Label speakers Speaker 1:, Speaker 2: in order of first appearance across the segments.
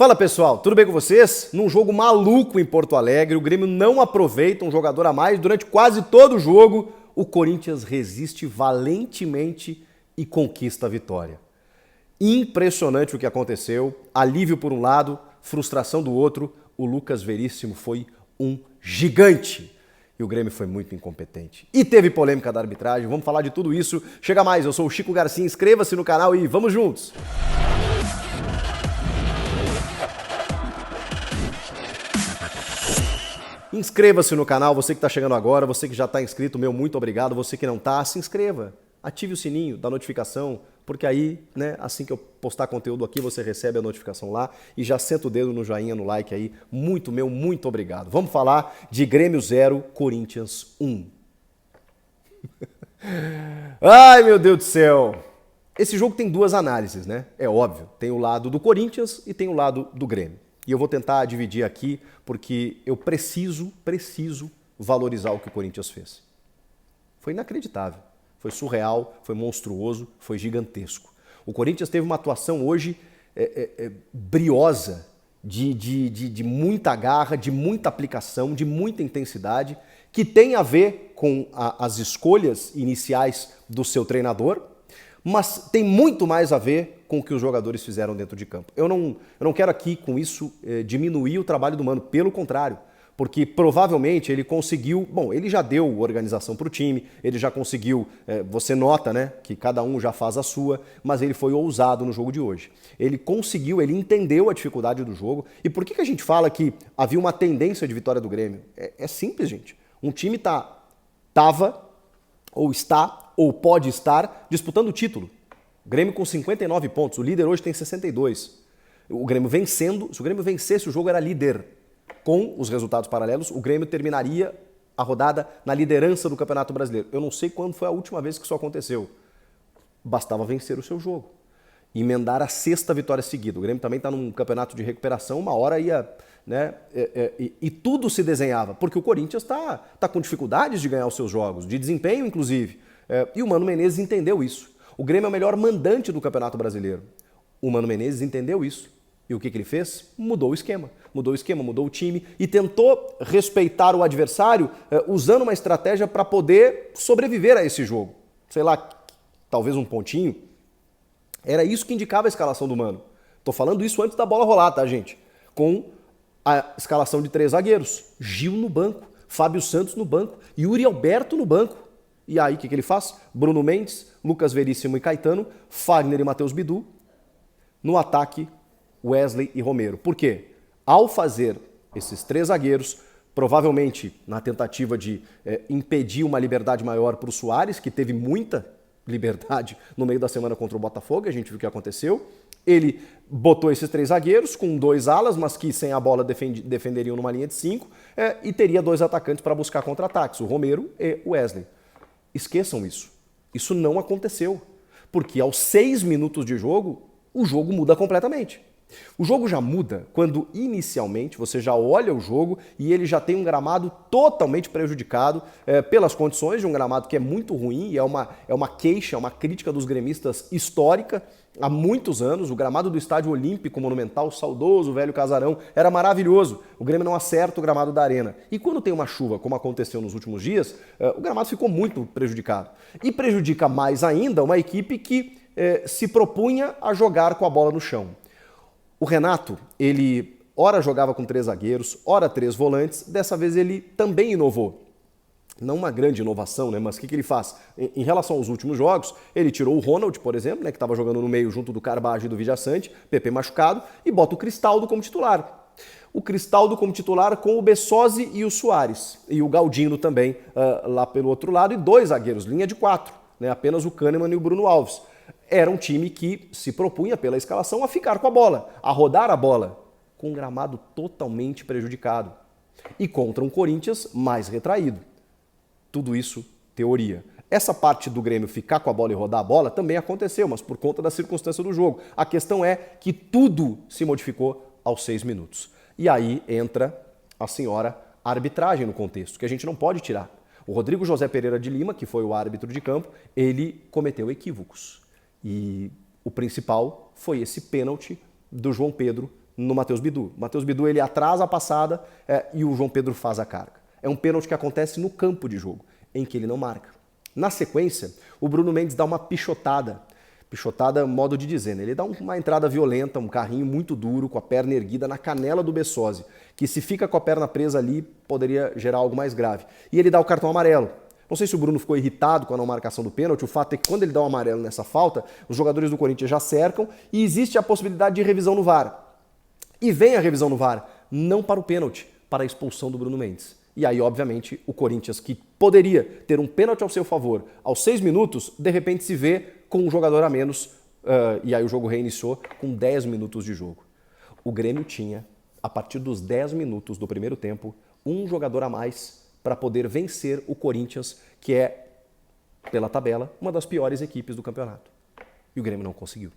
Speaker 1: Fala pessoal, tudo bem com vocês? Num jogo maluco em Porto Alegre, o Grêmio não aproveita um jogador a mais durante quase todo o jogo. O Corinthians resiste valentemente e conquista a vitória. Impressionante o que aconteceu, alívio por um lado, frustração do outro. O Lucas Veríssimo foi um gigante e o Grêmio foi muito incompetente. E teve polêmica da arbitragem, vamos falar de tudo isso. Chega mais, eu sou o Chico Garcia, inscreva-se no canal e vamos juntos! Inscreva-se no canal, você que está chegando agora, você que já está inscrito, meu muito obrigado. Você que não está, se inscreva. Ative o sininho da notificação, porque aí, né, assim que eu postar conteúdo aqui, você recebe a notificação lá e já senta o dedo no joinha, no like aí. Muito obrigado. Vamos falar de Grêmio 0, Corinthians 1. Ai, meu Deus do céu. Esse jogo tem duas análises, né? É óbvio. Tem o lado do Corinthians e tem o lado do Grêmio. E eu vou tentar dividir aqui porque eu preciso valorizar o que o Corinthians fez. Foi inacreditável, foi surreal, foi monstruoso, foi gigantesco. O Corinthians teve uma atuação hoje briosa, de muita garra, de muita aplicação, de muita intensidade, que tem a ver com as escolhas iniciais do seu treinador, mas tem muito mais a ver com o que os jogadores fizeram dentro de campo. Eu não quero aqui, com isso, diminuir o trabalho do Mano, pelo contrário, porque provavelmente ele conseguiu, bom, ele já deu organização para o time, ele já conseguiu, você nota, né, que cada um já faz a sua, mas ele foi ousado no jogo de hoje. Ele conseguiu, ele entendeu a dificuldade do jogo. E por que a gente fala que havia uma tendência de vitória do Grêmio? É simples, gente. Um time estava, ou está, ou pode estar disputando o título. O Grêmio com 59 pontos, o líder hoje tem 62. O Grêmio vencendo, se o Grêmio vencesse, o jogo era líder. Com os resultados paralelos, o Grêmio terminaria a rodada na liderança do Campeonato Brasileiro. Eu não sei quando foi a última vez que isso aconteceu. Bastava vencer o seu jogo. Emendar a sexta vitória seguida. O Grêmio também está num campeonato de recuperação, uma hora ia... né? E tudo se desenhava, porque o Corinthians tá com dificuldades de ganhar os seus jogos, de desempenho, inclusive. E o Mano Menezes entendeu isso. O Grêmio é o melhor mandante do Campeonato Brasileiro. O Mano Menezes entendeu isso. E o que ele fez? Mudou o esquema. Mudou o esquema, mudou o time e tentou respeitar o adversário usando uma estratégia para poder sobreviver a esse jogo. Sei lá, talvez um pontinho. Era isso que indicava a escalação do Mano. Tô falando isso antes da bola rolar, tá, gente? Com a escalação de 3 zagueiros. Gil no banco, Fábio Santos no banco, Yuri Alberto no banco. E aí, o que ele faz? Bruno Mendes, Lucas Veríssimo e Caetano, Fagner e Matheus Bidu. No ataque, Wesley e Romero. Por quê? Ao fazer esses 3 zagueiros, provavelmente na tentativa de impedir uma liberdade maior para o Soares, que teve muita liberdade no meio da semana contra o Botafogo, a gente viu o que aconteceu. Ele botou esses 3 zagueiros com 2 alas, mas que sem a bola defenderiam numa linha de 5, e teria 2 atacantes para buscar contra-ataques, o Romero e o Wesley. Esqueçam isso. Isso não aconteceu, porque aos 6 minutos de jogo, o jogo muda completamente. O jogo já muda quando inicialmente você já olha o jogo e ele já tem um gramado totalmente prejudicado pelas condições de um gramado que é muito ruim e é uma queixa, é uma crítica dos gremistas histórica. Há muitos anos, o gramado do Estádio Olímpico Monumental, saudoso, velho casarão, era maravilhoso. O Grêmio não acerta o gramado da arena. E quando tem uma chuva, como aconteceu nos últimos dias, o gramado ficou muito prejudicado. E prejudica mais ainda uma equipe que se propunha a jogar com a bola no chão. O Renato, ele ora jogava com 3 zagueiros, ora 3 volantes, dessa vez ele também inovou. Não uma grande inovação, né? Mas o que ele faz? Em relação aos últimos jogos, ele tirou o Ronald, por exemplo, né, que estava jogando no meio junto do Carbajo e do Villaçante, PP machucado, e bota o Cristaldo como titular. O Cristaldo como titular com o Bessosi e o Soares. E o Galdino também lá pelo outro lado, e 2 zagueiros, linha de 4, né? Apenas o Kahneman e o Bruno Alves. Era um time que se propunha pela escalação a ficar com a bola, a rodar a bola, com um gramado totalmente prejudicado. E contra um Corinthians mais retraído. Tudo isso, teoria. Essa parte do Grêmio ficar com a bola e rodar a bola também aconteceu, mas por conta da circunstância do jogo. A questão é que tudo se modificou aos 6 minutos. E aí entra a senhora arbitragem no contexto, que a gente não pode tirar. O Rodrigo José Pereira de Lima, que foi o árbitro de campo, ele cometeu equívocos. E o principal foi esse pênalti do João Pedro no Matheus Bidu. O Matheus Bidu ele atrasa a passada e o João Pedro faz a carga. É um pênalti que acontece no campo de jogo, em que ele não marca. Na sequência, o Bruno Mendes dá uma pichotada. Pichotada é um modo de dizer, né? Ele dá uma entrada violenta, um carrinho muito duro, com a perna erguida na canela do Bessosi, que se fica com a perna presa ali, poderia gerar algo mais grave. E ele dá o cartão amarelo. Não sei se o Bruno ficou irritado com a não marcação do pênalti, o fato é que quando ele dá um amarelo nessa falta, os jogadores do Corinthians já cercam e existe a possibilidade de revisão no VAR. E vem a revisão no VAR, não para o pênalti, para a expulsão do Bruno Mendes. E aí, obviamente, o Corinthians, que poderia ter um pênalti ao seu favor aos 6 minutos, de repente se vê com um jogador a menos, e aí o jogo reiniciou com 10 minutos de jogo. O Grêmio tinha, a partir dos 10 minutos do primeiro tempo, um jogador a mais para poder vencer o Corinthians, que é, pela tabela, uma das piores equipes do campeonato. E o Grêmio não conseguiu.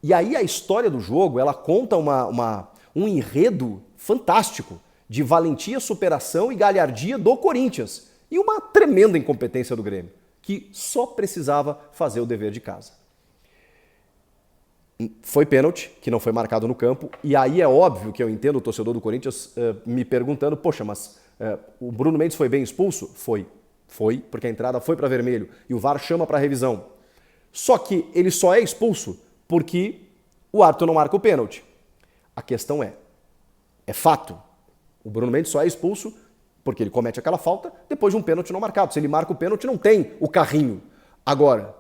Speaker 1: E aí a história do jogo, ela conta um enredo fantástico de valentia, superação e galhardia do Corinthians. E uma tremenda incompetência do Grêmio, que só precisava fazer o dever de casa. Foi pênalti, que não foi marcado no campo, e aí é óbvio que eu entendo o torcedor do Corinthians me perguntando, poxa, mas o Bruno Mendes foi bem expulso? Foi, porque a entrada foi para vermelho e o VAR chama para revisão. Só que ele só é expulso porque o árbitro não marca o pênalti. A questão é fato, o Bruno Mendes só é expulso porque ele comete aquela falta depois de um pênalti não marcado. Se ele marca o pênalti, não tem o carrinho. Agora,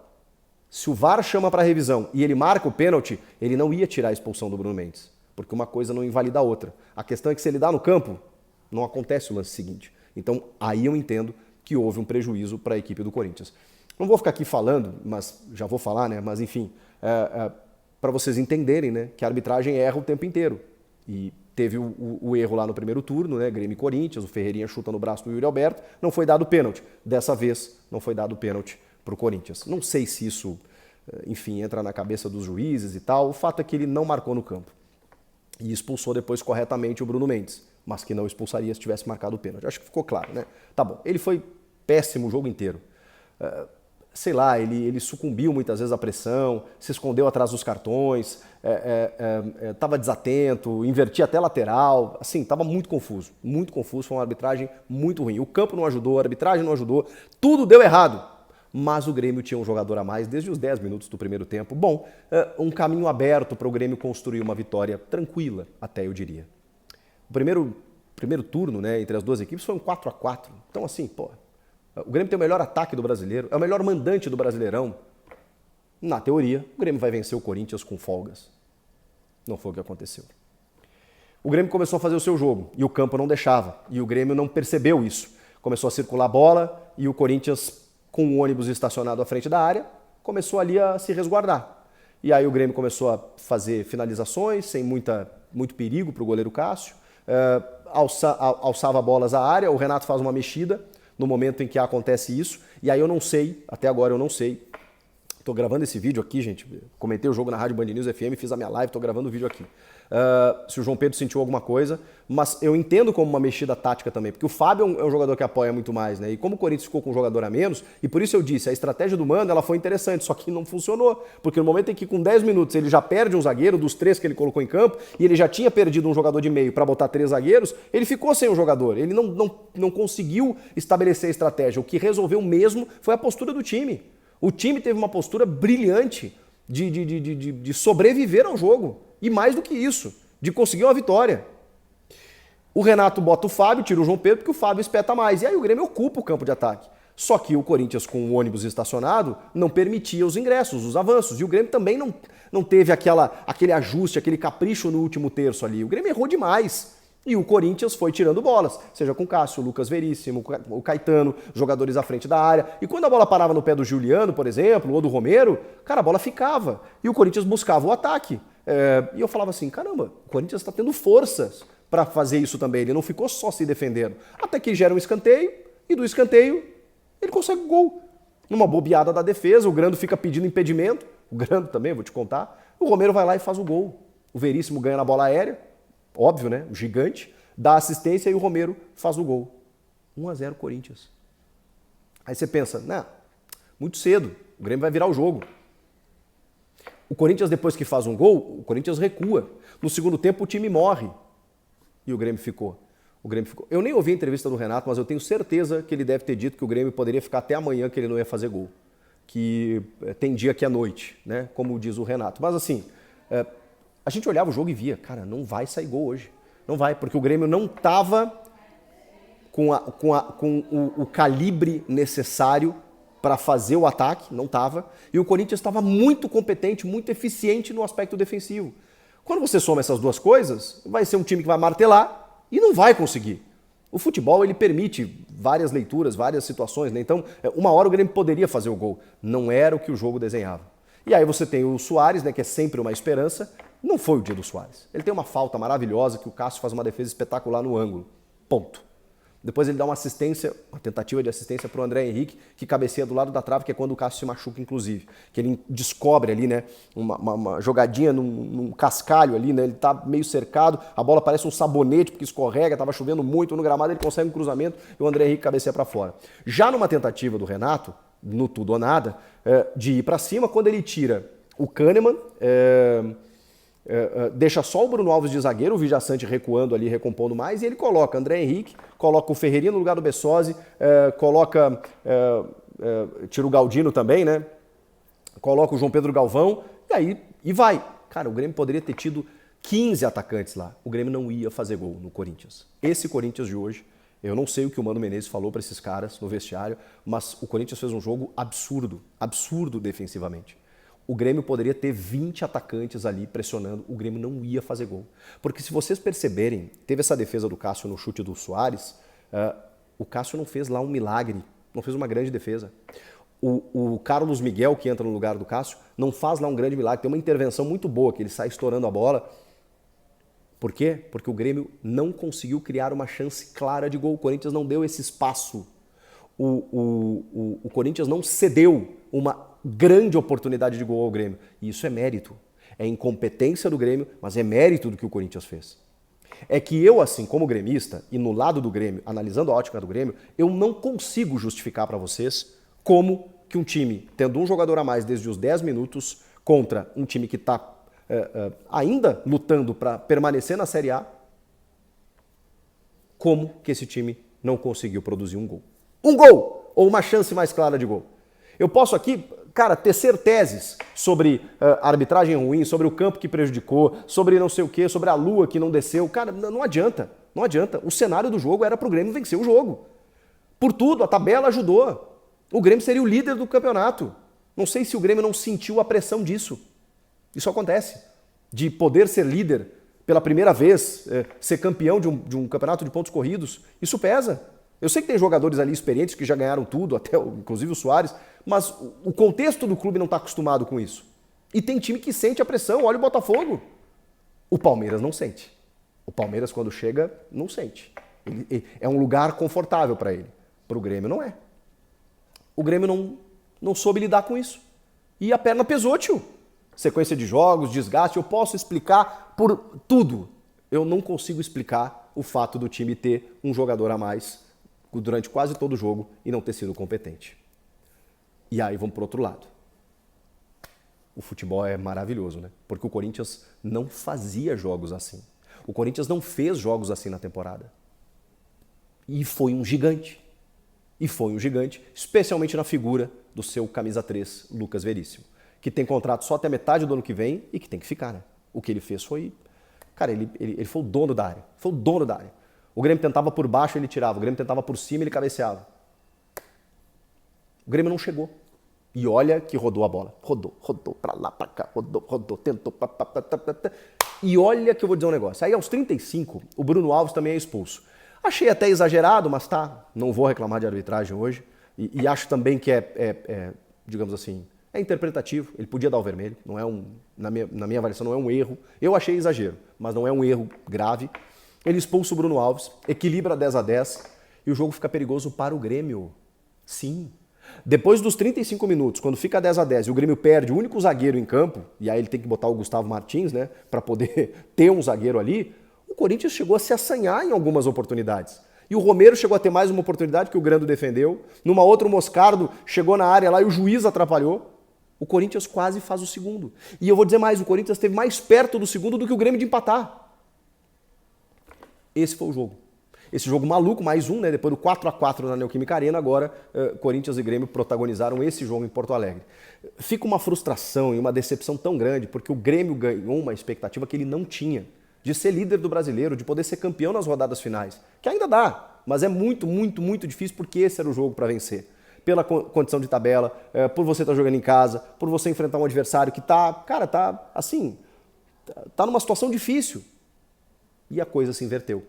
Speaker 1: se o VAR chama para revisão e ele marca o pênalti, ele não ia tirar a expulsão do Bruno Mendes, porque uma coisa não invalida a outra. A questão é que se ele dá no campo, não acontece o lance seguinte. Então, aí eu entendo que houve um prejuízo para a equipe do Corinthians. Não vou ficar aqui falando, mas já vou falar, né? Mas enfim, para vocês entenderem, né, que a arbitragem erra o tempo inteiro. E teve o erro lá no primeiro turno, né? Grêmio e Corinthians, o Ferreirinha chuta no braço do Yuri Alberto, não foi dado pênalti. Dessa vez, não foi dado pênalti para o Corinthians. Não sei se isso, enfim, entra na cabeça dos juízes e tal. O fato é que ele não marcou no campo. E expulsou depois corretamente o Bruno Mendes, mas que não expulsaria se tivesse marcado o pênalti. Acho que ficou claro, né? Tá bom, ele foi péssimo o jogo inteiro. Sei lá, ele sucumbiu muitas vezes à pressão, se escondeu atrás dos cartões, estava desatento, invertia até lateral, assim, estava muito confuso, foi uma arbitragem muito ruim. O campo não ajudou, a arbitragem não ajudou, tudo deu errado. Mas o Grêmio tinha um jogador a mais desde os 10 minutos do primeiro tempo. Bom, um caminho aberto para o Grêmio construir uma vitória tranquila, até eu diria. O primeiro turno, né, entre as duas equipes foi um 4-4. Então assim, pô, o Grêmio tem o melhor ataque do brasileiro, é o melhor mandante do Brasileirão. Na teoria, o Grêmio vai vencer o Corinthians com folgas. Não foi o que aconteceu. O Grêmio começou a fazer o seu jogo e o campo não deixava. E o Grêmio não percebeu isso. Começou a circular a bola e o Corinthians, com o ônibus estacionado à frente da área, começou ali a se resguardar. E aí o Grêmio começou a fazer finalizações sem muito perigo para o goleiro Cássio, alçava bolas à área, o Renato faz uma mexida no momento em que acontece isso, e aí eu não sei, até agora eu não sei, estou gravando esse vídeo aqui, gente, comentei o jogo na Rádio Band News FM, fiz a minha live, estou gravando o vídeo aqui. Se o João Pedro sentiu alguma coisa, mas eu entendo como uma mexida tática também, porque o Fábio é um jogador que apoia muito mais, né? E como o Corinthians ficou com um jogador a menos, e por isso eu disse, a estratégia do Mano ela foi interessante, só que não funcionou, porque no momento em que com 10 minutos ele já perde um zagueiro dos 3 que ele colocou em campo, e ele já tinha perdido um jogador de meio para botar 3 zagueiros, ele ficou sem um jogador, ele não conseguiu estabelecer a estratégia. O que resolveu mesmo foi a postura do time. O time teve uma postura brilhante de sobreviver ao jogo. E mais do que isso, de conseguir uma vitória. O Renato bota o Fábio, tira o João Pedro, porque o Fábio espeta mais. E aí o Grêmio ocupa o campo de ataque. Só que o Corinthians, com o ônibus estacionado, não permitia os ingressos, os avanços. E o Grêmio também não teve aquele ajuste, aquele capricho no último terço ali. O Grêmio errou demais. E o Corinthians foi tirando bolas, seja com o Cássio, o Lucas Veríssimo, o Caetano, jogadores à frente da área. E quando a bola parava no pé do Juliano, por exemplo, ou do Romero, cara, a bola ficava. E o Corinthians buscava o ataque. E eu falava assim, caramba, o Corinthians está tendo forças para fazer isso também. Ele não ficou só se defendendo. Até que gera um escanteio, e do escanteio ele consegue o gol. Numa bobeada da defesa, o Grando fica pedindo impedimento. O Grando também, vou te contar. O Romero vai lá e faz o gol. O Veríssimo ganha na bola aérea. Óbvio, né? O gigante, dá assistência e o Romero faz o gol. 1-0 Corinthians. Aí você pensa, não, muito cedo, o Grêmio vai virar o jogo. O Corinthians, depois que faz um gol, o Corinthians recua. No segundo tempo, o time morre. E o Grêmio ficou. Eu nem ouvi a entrevista do Renato, mas eu tenho certeza que ele deve ter dito que o Grêmio poderia ficar até amanhã, que ele não ia fazer gol. Que tem dia que é noite, né? Como diz o Renato. Mas assim, a gente olhava o jogo e via, cara, não vai sair gol hoje. Não vai, porque o Grêmio não estava com o calibre necessário para fazer o ataque, não estava. E o Corinthians estava muito competente, muito eficiente no aspecto defensivo. Quando você soma essas duas coisas, vai ser um time que vai martelar e não vai conseguir. O futebol, ele permite várias leituras, várias situações, né? Então, uma hora o Grêmio poderia fazer o gol. Não era o que o jogo desenhava. E aí você tem o Suárez, né, que é sempre uma esperança. Não foi o dia do Suárez. Ele tem uma falta maravilhosa que o Cássio faz uma defesa espetacular no ângulo. Ponto. Depois ele dá uma assistência, uma tentativa de assistência para o André Henrique, que cabeceia do lado da trave, que é quando o Cássio se machuca, inclusive. Que ele descobre ali, né, uma jogadinha num cascalho ali, né, ele tá meio cercado, a bola parece um sabonete porque escorrega, tava chovendo muito no gramado, ele consegue um cruzamento e o André Henrique cabeceia para fora. Já numa tentativa do Renato, no tudo ou nada, de ir para cima, quando ele tira o Kahneman, deixa só o Bruno Alves de zagueiro, o Vijaçante recuando ali, recompondo mais, e ele coloca André Henrique, coloca o Ferreirinha no lugar do Bessosi, tira o Galdino também, né? Coloca o João Pedro Galvão, e vai. Cara, o Grêmio poderia ter tido 15 atacantes lá. O Grêmio não ia fazer gol no Corinthians. Esse Corinthians de hoje, eu não sei o que o Mano Menezes falou para esses caras no vestiário, mas o Corinthians fez um jogo absurdo defensivamente. O Grêmio poderia ter 20 atacantes ali pressionando, o Grêmio não ia fazer gol. Porque se vocês perceberem, teve essa defesa do Cássio no chute do Suárez, o Cássio não fez lá um milagre, não fez uma grande defesa. O Carlos Miguel, que entra no lugar do Cássio, não faz lá um grande milagre, tem uma intervenção muito boa, que ele sai estourando a bola. Por quê? Porque o Grêmio não conseguiu criar uma chance clara de gol, o Corinthians não deu esse espaço. O Corinthians não cedeu uma grande oportunidade de gol ao Grêmio. E isso é mérito. É incompetência do Grêmio, mas é mérito do que o Corinthians fez. É que eu, assim, como gremista, e no lado do Grêmio, analisando a ótica do Grêmio, eu não consigo justificar para vocês como que um time, tendo um jogador a mais desde os 10 minutos, contra um time que está ainda lutando para permanecer na Série A, como que esse time não conseguiu produzir um gol. Um gol! Ou uma chance mais clara de gol. Eu posso aqui, cara, tecer teses sobre arbitragem ruim, sobre o campo que prejudicou, sobre não sei o quê, sobre a lua que não desceu. Cara, não adianta, não adianta. O cenário do jogo era pro Grêmio vencer o jogo. Por tudo, a tabela ajudou. O Grêmio seria o líder do campeonato. Não sei se o Grêmio não sentiu a pressão disso. Isso acontece. De poder ser líder pela primeira vez, ser campeão de um campeonato de pontos corridos, isso pesa. Eu sei que tem jogadores ali experientes que já ganharam tudo, até inclusive o Suárez, mas o contexto do clube não está acostumado com isso. E tem time que sente a pressão, olha o Botafogo. O Palmeiras não sente. O Palmeiras, quando chega, não sente. É um lugar confortável para ele. Para o Grêmio, não é. O Grêmio não soube lidar com isso. E a perna pesou, tio. Sequência de jogos, desgaste, eu posso explicar por tudo. Eu não consigo explicar o fato do time ter um jogador a mais durante quase todo o jogo e não ter sido competente. E aí vamos para o outro lado. O futebol é maravilhoso, né? Porque o Corinthians não fazia jogos assim. O Corinthians não fez jogos assim na temporada. E foi um gigante. E foi um gigante, especialmente na figura do seu camisa 3, Lucas Veríssimo, que tem contrato só até metade do ano que vem e que tem que ficar, né? O que ele fez foi... Cara, ele foi o dono da área. Foi o dono da área. O Grêmio tentava por baixo, ele tirava. O Grêmio tentava por cima, ele cabeceava. O Grêmio não chegou. E olha que rodou a bola. Rodou pra lá, pra cá, rodou, tentou. E olha que eu vou dizer um negócio. Aí aos 35, o Bruno Alves também é expulso. Achei até exagerado, mas tá, não vou reclamar de arbitragem hoje. E acho também que digamos assim, é interpretativo. Ele podia dar o vermelho, não é na minha avaliação não é um erro. Eu achei exagero, mas não é um erro grave. Ele expulsa o Bruno Alves, equilibra 10-10 e o jogo fica perigoso para o Grêmio. Sim. Depois dos 35 minutos, quando fica 10-10 e o Grêmio perde o único zagueiro em campo, e aí ele tem que botar o Gustavo Martins, né, para poder ter um zagueiro ali, o Corinthians chegou a se assanhar em algumas oportunidades. E o Romero chegou a ter mais uma oportunidade que o Grando defendeu. Numa outra, o Moscardo chegou na área lá e o juiz atrapalhou. O Corinthians quase faz o segundo. E eu vou dizer mais, o Corinthians esteve mais perto do segundo do que o Grêmio de empatar. Esse foi o jogo. Esse jogo maluco, mais um, né? Depois do 4-4 na Neoquímica Arena, agora Corinthians e Grêmio protagonizaram esse jogo em Porto Alegre. Fica uma frustração e uma decepção tão grande, porque o Grêmio ganhou uma expectativa que ele não tinha, de ser líder do Brasileiro, de poder ser campeão nas rodadas finais, que ainda dá, mas é muito, muito, muito difícil, porque esse era o jogo para vencer. Pela condição de tabela, por você estar jogando em casa, por você enfrentar um adversário que tá numa situação difícil. E a coisa se inverteu.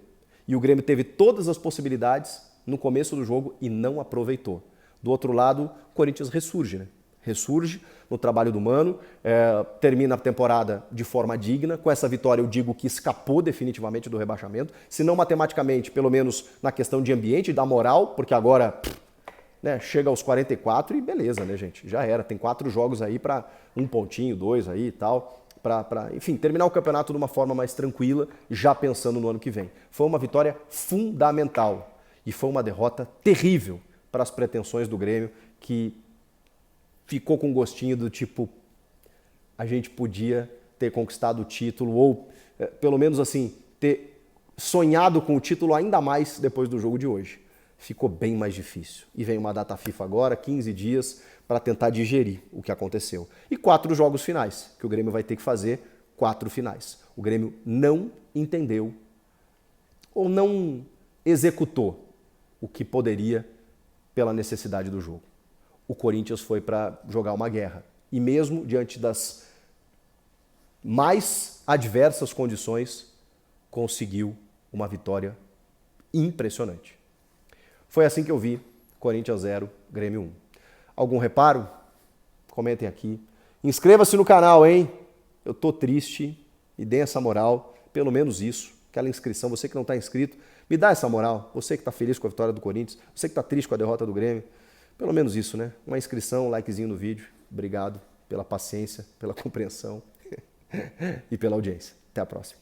Speaker 1: E o Grêmio teve todas as possibilidades no começo do jogo e não aproveitou. Do outro lado, o Corinthians ressurge, né? Ressurge no trabalho do Mano, termina a temporada de forma digna. Com essa vitória eu digo que escapou definitivamente do rebaixamento, se não matematicamente, pelo menos na questão de ambiente e da moral, porque agora chega aos 44 e beleza, né, gente? Já era, tem 4 jogos aí para 1 pontinho, 2 aí e tal, enfim, terminar o campeonato de uma forma mais tranquila, já pensando no ano que vem. Foi uma vitória fundamental e foi uma derrota terrível para as pretensões do Grêmio, que ficou com gostinho do tipo, a gente podia ter conquistado o título ou, pelo menos assim, ter sonhado com o título ainda mais depois do jogo de hoje. Ficou bem mais difícil. E vem uma data FIFA agora, 15 dias, para tentar digerir o que aconteceu. E 4 jogos finais, que o Grêmio vai ter que fazer, 4 finais. O Grêmio não entendeu ou não executou o que poderia pela necessidade do jogo. O Corinthians foi para jogar uma guerra. E mesmo diante das mais adversas condições, conseguiu uma vitória impressionante. Foi assim que eu vi Corinthians 0, Grêmio 1. Algum reparo? Comentem aqui. Inscreva-se no canal, hein? Eu tô triste e dê essa moral, pelo menos isso, aquela inscrição. Você que não está inscrito, me dá essa moral. Você que está feliz com a vitória do Corinthians, você que está triste com a derrota do Grêmio, pelo menos isso, né? Uma inscrição, um likezinho no vídeo. Obrigado pela paciência, pela compreensão e pela audiência. Até a próxima.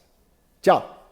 Speaker 1: Tchau!